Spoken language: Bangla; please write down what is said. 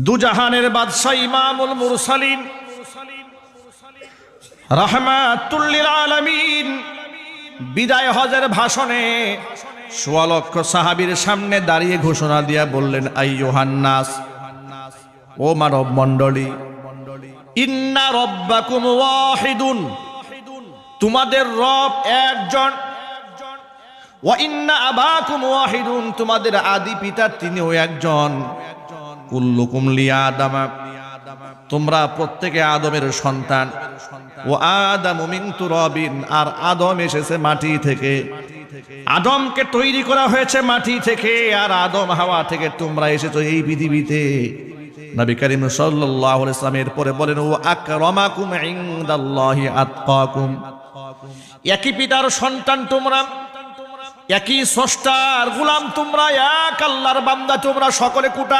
দুজাহানের বাদশাহ ইমামুল মুরসালিন রাহমাতুল লিল আলামিন বিদায় হজের ভাষণে ১৬ লক্ষ সাহাবীর সামনে দাঁড়িয়ে ঘোষণা দিয়া বললেন, আইয়ুহান নাস, ও মানব মণ্ডলী, ইন্না রব্বাকুম ওয়াহিদুন, তোমাদের রব একজন, ওয়া ইন্না আবাকুম ওয়াহিদুন, তোমাদের আদি পিতা তিনিও একজন, কুল্লুকুম লিআদামা, তোমরা প্রত্যেকে আদমের সন্তান, ও আদামু মিন তুরাবিন, আর আদম এসেছে মাটি থেকে, আদমকে তৈরি করা হয়েছে মাটি থেকে, আর আদম হাওয়া থেকে তোমরা এসেছো এই পৃথিবীতে। নবী করিম সাল্লাল্লাহু আলাইহি ওয়াসাল্লামের পরে বলেন, ও আকরামাকুম ইনদাল্লাহি আতকাকুম, একই পিতার সন্তান তোমরা, একই স্রষ্টার গোলাম তোমরা, এক আল্লাহর বান্দা তোমরা, সকলে কুটা